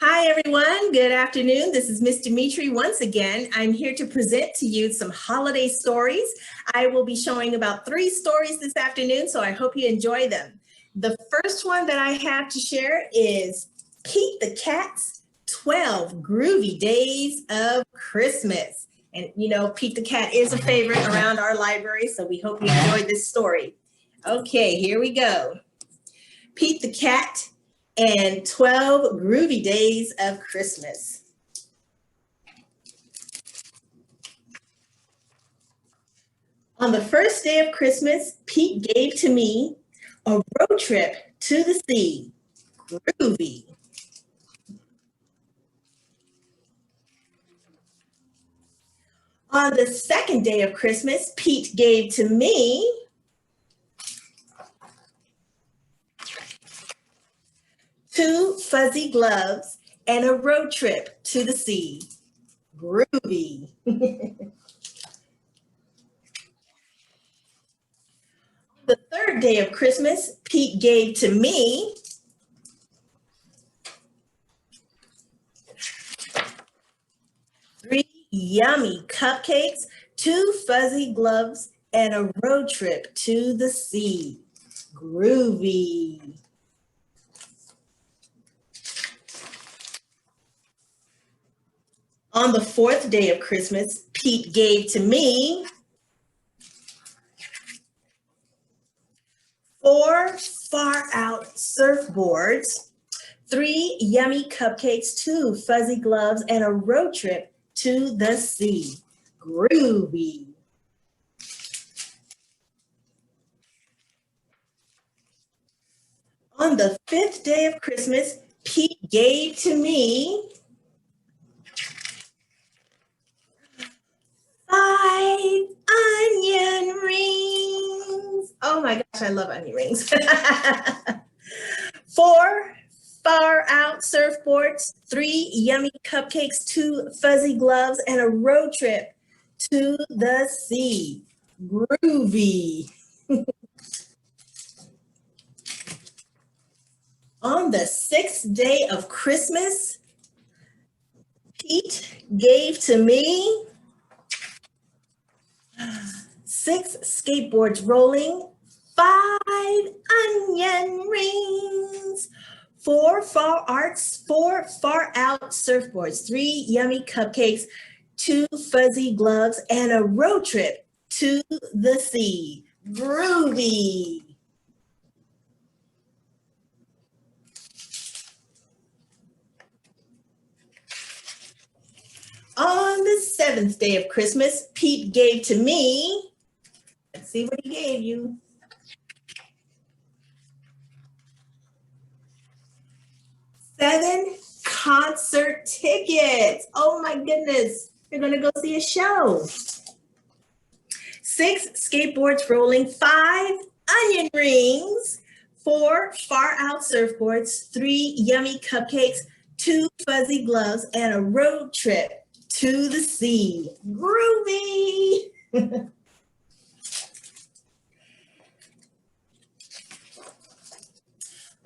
Hi, everyone. Good afternoon. This is Miss Damitiri once again. I'm here to present to you some holiday stories. I will be showing about 3 stories this afternoon, so I hope you enjoy them. The first one that I have to share is Pete the Cat's 12 Groovy Days of Christmas. And you know, Pete the Cat is a favorite around our library, so we hope you enjoyed this story. Okay, here we go. Pete the Cat and 12 Groovy Days of Christmas. On the first day of Christmas, Pete gave to me a road trip to the sea. Groovy. On the second day of Christmas, Pete gave to me two fuzzy gloves and a road trip to the sea. Groovy. The third day of Christmas, Pete gave to me 3 yummy cupcakes, 2 fuzzy gloves, and a road trip to the sea. Groovy. On the fourth day of Christmas, Pete gave to me 4 far-out surfboards, 3 yummy cupcakes, 2 fuzzy gloves, and a road trip to the sea. Groovy. On the 5th day of Christmas, Pete gave to me 5 onion rings. Oh my gosh, I love onion rings. 4 far-out surfboards, 3 yummy cupcakes, 2 fuzzy gloves, and a road trip to the sea. Groovy. On the 6th day of Christmas, Pete gave to me 6 skateboards rolling, 5 onion rings, 4 far-out surfboards, 3 yummy cupcakes, 2 fuzzy gloves, and a road trip to the sea. Groovy. On the 7th day of Christmas, Pete gave to me, let's see what he gave you. 7 concert tickets. Oh my goodness, you're gonna go see a show. 6 skateboards rolling, 5 onion rings, 4 far-out surfboards, 3 yummy cupcakes, 2 fuzzy gloves, and a road trip to the sea. Groovy.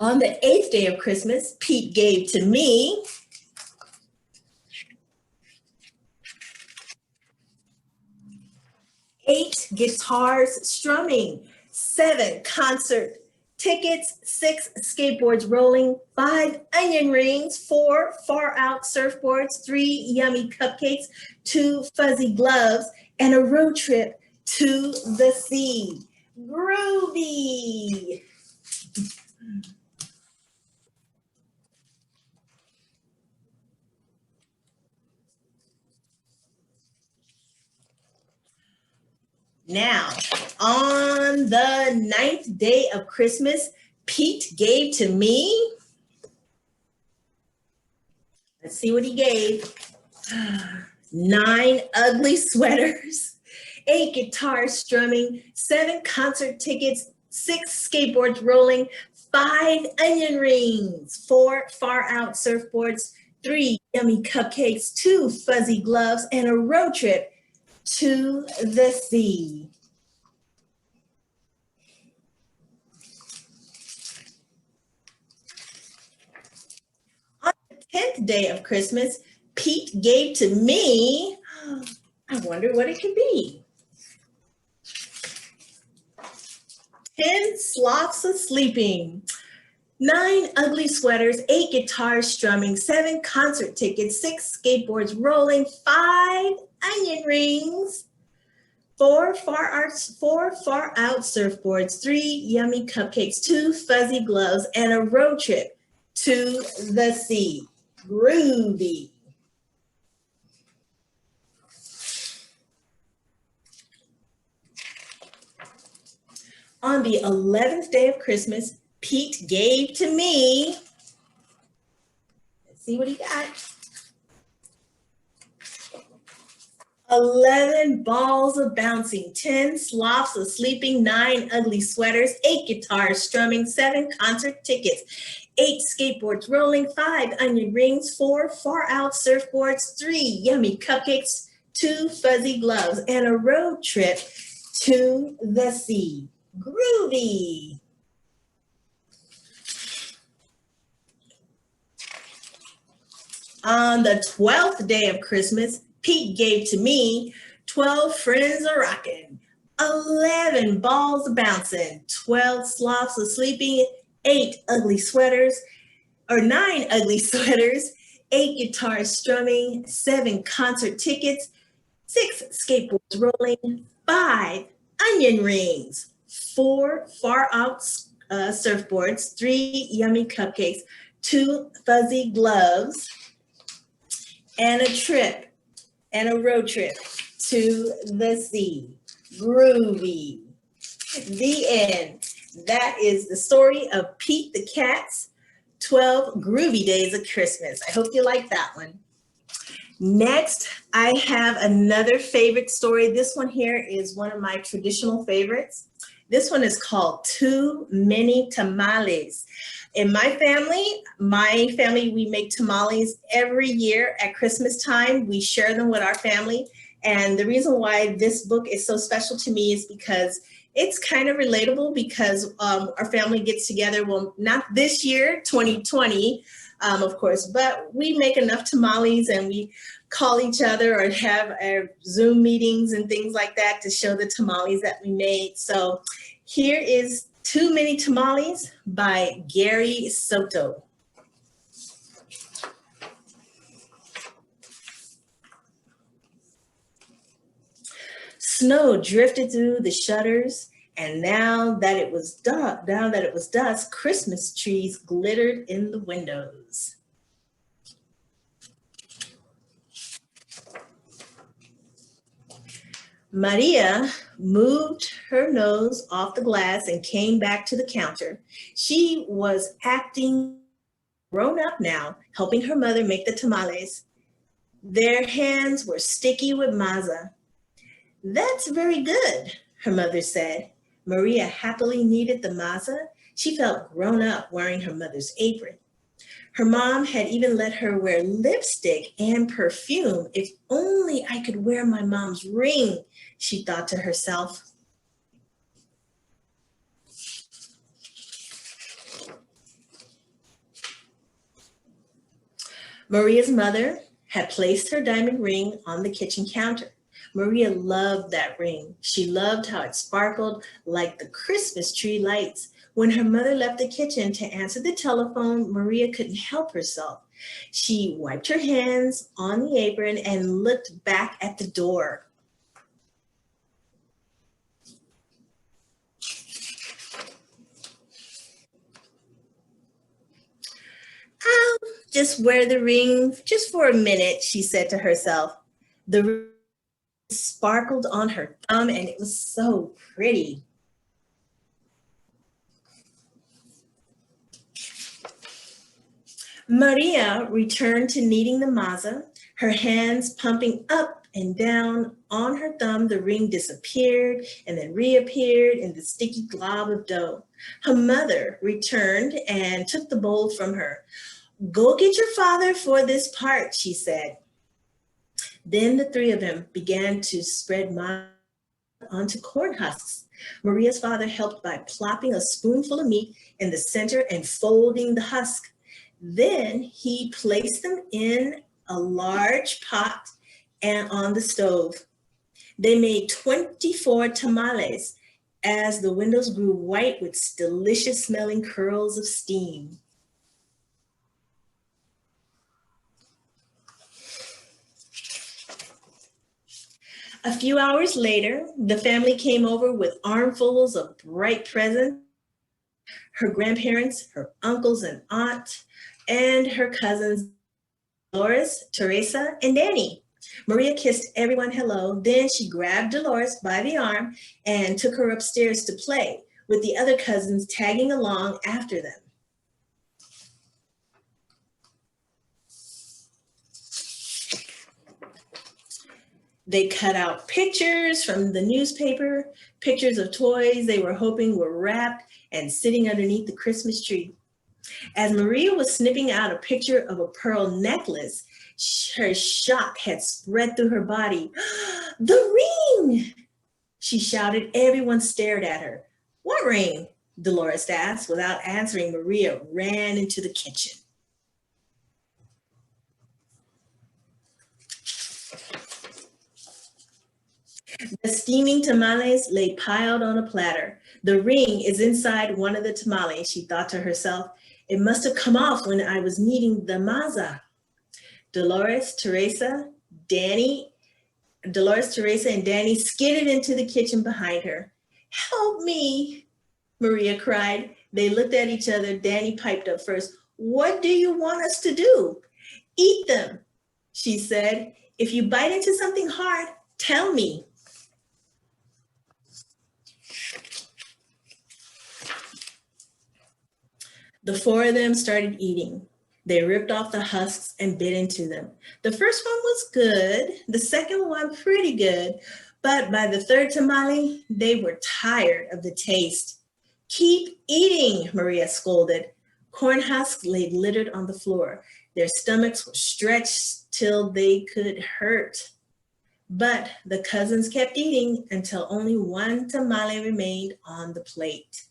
On the 8th day of Christmas, Pete gave to me 8 guitars strumming, 7 concert tickets, 6 skateboards rolling, 5 onion rings, 4 far-out surfboards, 3 yummy cupcakes, 2 fuzzy gloves, and a road trip to the sea. Groovy. Now, on the 9th day of Christmas, Pete gave to me, let's see what he gave, 9 ugly sweaters, 8 guitars strumming, 7 concert tickets, 6 skateboards rolling, 5 onion rings, 4 far-out surfboards, 3 yummy cupcakes, 2 fuzzy gloves, and a road trip to the sea. On the 10th 10th day of Christmas, Pete gave to me, I wonder what it could be. 10 sloths of sleeping, 9 ugly sweaters, 8 guitars strumming, 7 concert tickets, 6 skateboards rolling, 5 onion rings, 4 far out surfboards, 3 yummy cupcakes, 2 fuzzy gloves, and a road trip to the sea. Groovy. On the 11th day of Christmas, Pete gave to me, let's see what he got. 11 balls of bouncing, 10 sloths of sleeping, 9 ugly sweaters, 8 guitars strumming, 7 concert tickets, 8 skateboards rolling, 5 onion rings, 4 far out surfboards, 3 yummy cupcakes, 2 fuzzy gloves, and a road trip to the sea. Groovy. On the 12th day of Christmas, Pete gave to me 12 friends a rockin', 11 balls a bouncing, 12 sloths a sleeping, 9 ugly sweaters, 8 guitars strumming, 7 concert tickets, 6 skateboards rolling, 5 onion rings, 4 far out surfboards, 3 yummy cupcakes, 2 fuzzy gloves, and a road trip to the sea. Groovy. The end. That is the story of Pete the Cat's 12 Groovy Days of Christmas. I hope you like that one. Next, I have another favorite story. This one here is one of my traditional favorites. This one is called Too Many Tamales. In my family, we make tamales every year at Christmas time. We share them with our family. And the reason why this book is so special to me is because it's kind of relatable because our family gets together, well, not this year, 2020, of course, but we make enough tamales and we call each other or have our Zoom meetings and things like that to show the tamales that we made. So here is Too Many Tamales by Gary Soto. Snow drifted through the shutters, and now that it was dusk, Christmas trees glittered in the windows. Maria moved her nose off the glass and came back to the counter. She was acting grown up now, helping her mother make the tamales. Their hands were sticky with maza. "That's very good," her mother said. Maria happily kneaded the maza. She felt grown up wearing her mother's apron. Her mom had even let her wear lipstick and perfume. "If only I could wear my mom's ring," she thought to herself. Maria's mother had placed her diamond ring on the kitchen counter. Maria loved that ring. She loved how it sparkled like the Christmas tree lights. When her mother left the kitchen to answer the telephone, Maria couldn't help herself. She wiped her hands on the apron and looked back at the door. "I'll just wear the ring just for a minute," she said to herself. The ring sparkled on her thumb and it was so pretty. Maria returned to kneading the maza, her hands pumping up and down on her thumb. The ring disappeared and then reappeared in the sticky glob of dough. Her mother returned and took the bowl from her. "Go get your father for this part," she said. Then the three of them began to spread maza onto corn husks. Maria's father helped by plopping a spoonful of meat in the center and folding the husk. Then he placed them in a large pot and on the stove. They made 24 tamales as the windows grew white with delicious smelling curls of steam. A few hours later, the family came over with armfuls of bright presents. Her grandparents, her uncles and aunt, and her cousins, Dolores, Teresa, and Danny. Maria kissed everyone hello. Then she grabbed Dolores by the arm and took her upstairs to play, with the other cousins tagging along after them. They cut out pictures from the newspaper, pictures of toys they were hoping were wrapped and sitting underneath the Christmas tree. As Maria was snipping out a picture of a pearl necklace, her shock had spread through her body. "The ring!" she shouted. Everyone stared at her. "What ring?" Dolores asked. Without answering, Maria ran into the kitchen. The steaming tamales lay piled on a platter. "The ring is inside one of the tamales," she thought to herself. "It must have come off when I was kneading the masa." Dolores, Teresa, and Danny skidded into the kitchen behind her. "Help me," Maria cried. They looked at each other. Danny piped up first. "What do you want us to do?" "Eat them," she said. "If you bite into something hard, tell me." The four of them started eating. They ripped off the husks and bit into them. The first one was good, the second one pretty good, but by the third tamale, they were tired of the taste. "Keep eating," Maria scolded. Corn husks lay littered on the floor. Their stomachs were stretched till they could hurt. But the cousins kept eating until only one tamale remained on the plate.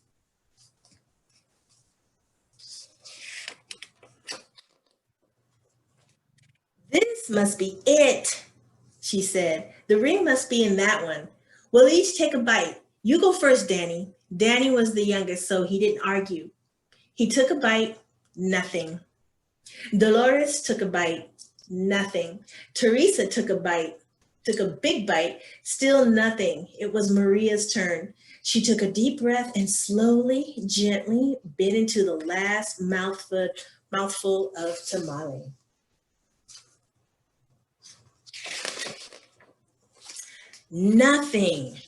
"This must be it," she said. "The ring must be in that one. We'll each take a bite. You go first, Danny." Danny was the youngest, so he didn't argue. He took a bite, nothing. Dolores took a bite, nothing. Teresa took a big bite, still nothing. It was Maria's turn. She took a deep breath and slowly, gently bit into the last mouthful of tamale. Nothing.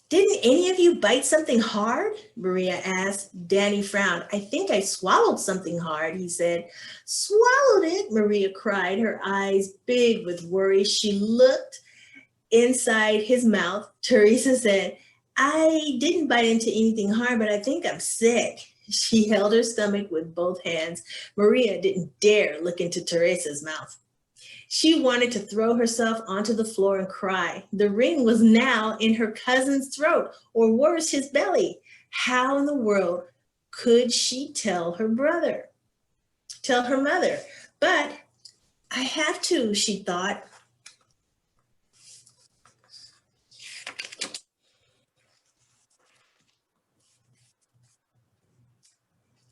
"Didn't any of you bite something hard?" Maria asked. Danny frowned. "I think I swallowed something hard," he said. "Swallowed it?" Maria cried, her eyes big with worry. She looked inside his mouth. Teresa said, "I didn't bite into anything hard, but I think I'm sick." She held her stomach with both hands. Maria didn't dare look into Teresa's mouth. She wanted to throw herself onto the floor and cry. The ring was now in her cousin's throat, or worse, his belly. How in the world could she tell her mother? But I have to, she thought.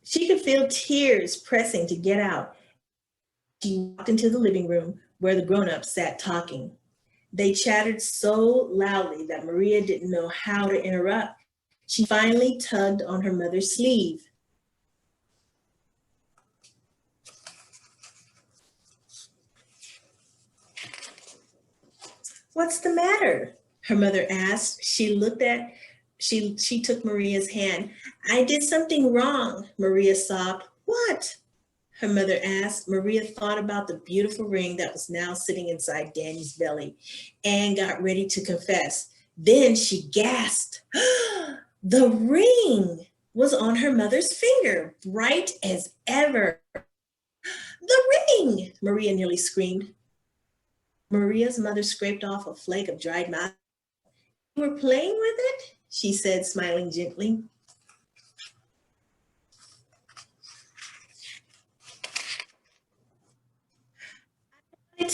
She could feel tears pressing to get out. She walked into the living room where the grown-ups sat talking. They chattered so loudly that Maria didn't know how to interrupt. She finally tugged on her mother's sleeve. "What's the matter?" her mother asked. She took Maria's hand. "I did something wrong," Maria sobbed. "What?" her mother asked. Maria thought about the beautiful ring that was now sitting inside Danny's belly and got ready to confess. Then she gasped. The ring was on her mother's finger, bright as ever. "The ring!" Maria nearly screamed. Maria's mother scraped off a flake of dried mouth. "You were playing with it?" she said, smiling gently.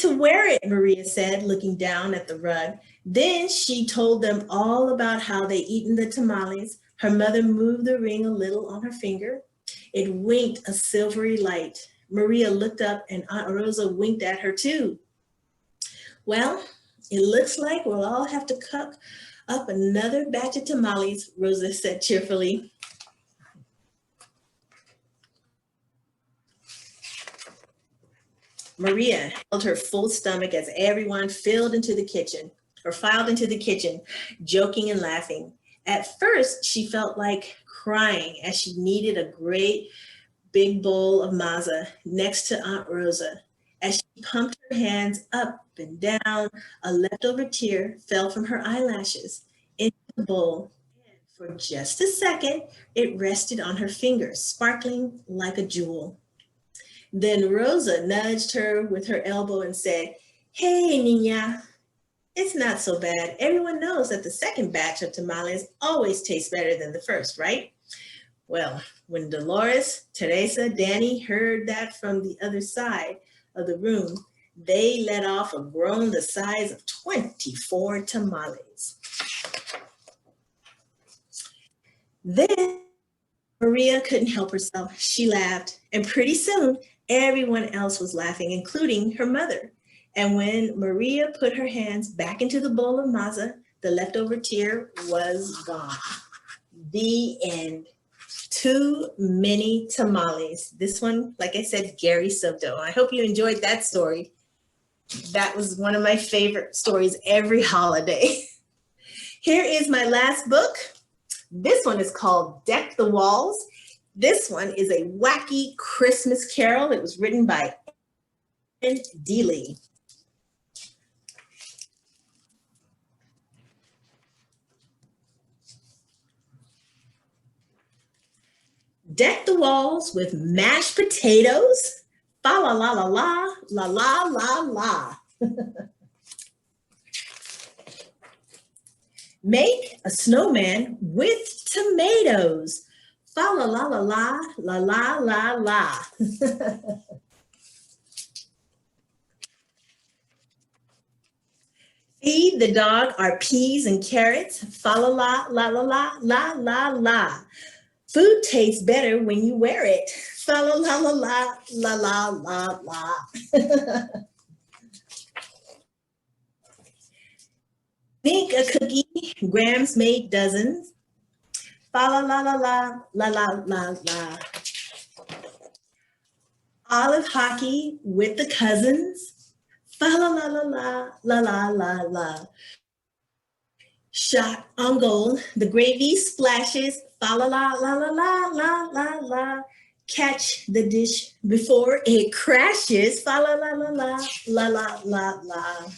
to wear it, Maria said, looking down at the rug. Then she told them all about how they'd eaten the tamales. Her mother moved the ring a little on her finger. It winked a silvery light. Maria looked up and Aunt Rosa winked at her too. Well, it looks like we'll all have to cook up another batch of tamales, Rosa said cheerfully. Maria held her full stomach as everyone filed into the kitchen, joking and laughing. At first, she felt like crying as she needed a great big bowl of maza next to Aunt Rosa. As she pumped her hands up and down, a leftover tear fell from her eyelashes into the bowl. For just a second, it rested on her finger, sparkling like a jewel. Then Rosa nudged her with her elbow and said, "Hey, niña, it's not so bad. Everyone knows that the second batch of tamales always tastes better than the first, right?" Well, when Dolores, Teresa, Danny heard that from the other side of the room, they let off a groan the size of 24 tamales. Then Maria couldn't help herself. She laughed, and pretty soon everyone else was laughing, including her mother. And when Maria put her hands back into the bowl of maza, the leftover tear was gone. The end. Too many tamales. This one, like I said, Gary Soto. I hope you enjoyed that story. That was one of my favorite stories every holiday. Here is my last book. This one is called Deck the Walls. This one is a wacky Christmas carol. It was written by Erin Dealey. Deck the walls with mashed potatoes. Fa la la la la, la la la la. Make a snowman with tomatoes. Fa la la la la, la la la la. Feed the dog our peas and carrots. Fa la la la la la, la la la. Food tastes better when you wear it. Fa la la la la, la la la la. Think a cookie, Grams made dozens. Fa la la la la, la la la la. Olive hockey with the cousins. Fa la la la la, la la la la. Shot on goal, the gravy splashes. Fa la la la la la la la la. Catch the dish before it crashes. Fa la la la la, la la la la.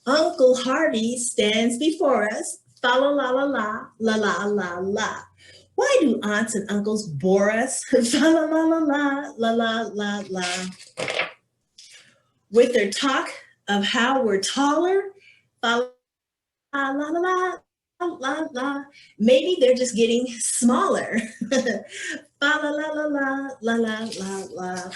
Uncle Harvey stands before us. Fa la la la la, la la la la. Why do aunts and uncles bore us? Fa la la la la, la la la la. With their talk of how we're taller. Fa la la la la la la. Maybe they're just getting smaller. Fa la la la la, la la la la.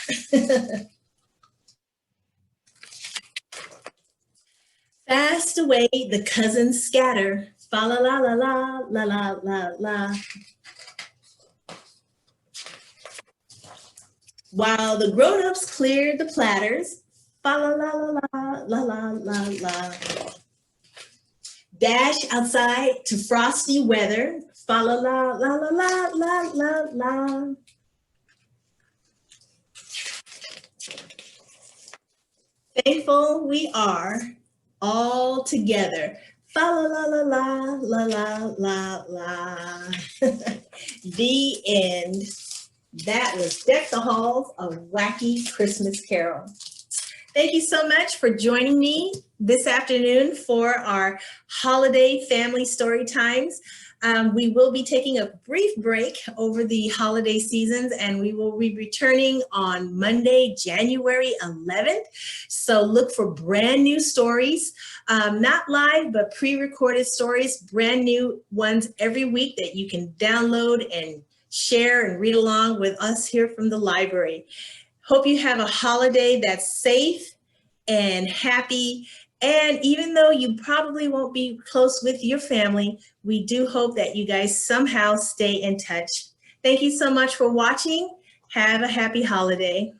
Fast away the cousins scatter. Fa la la la la, la la la la. While the grown-ups cleared the platters. Fa la la la la, la la la la. Dash outside to frosty weather. Fa la la la la la la la la. Thankful we are all together. Fa la la la la, la la la la. The end. That was Deck the Halls, a wacky Christmas carol. Thank you so much for joining me this afternoon for our holiday family story times. We will be taking a brief break over the holiday seasons, and we will be returning on Monday, January 11th. So look for brand new stories, not live, but pre-recorded stories, brand new ones every week that you can download and share and read along with us here from the library. Hope you have a holiday that's safe, and happy. And even though you probably won't be close with your family, we do hope that you guys somehow stay in touch. Thank you so much for watching. Have a happy holiday.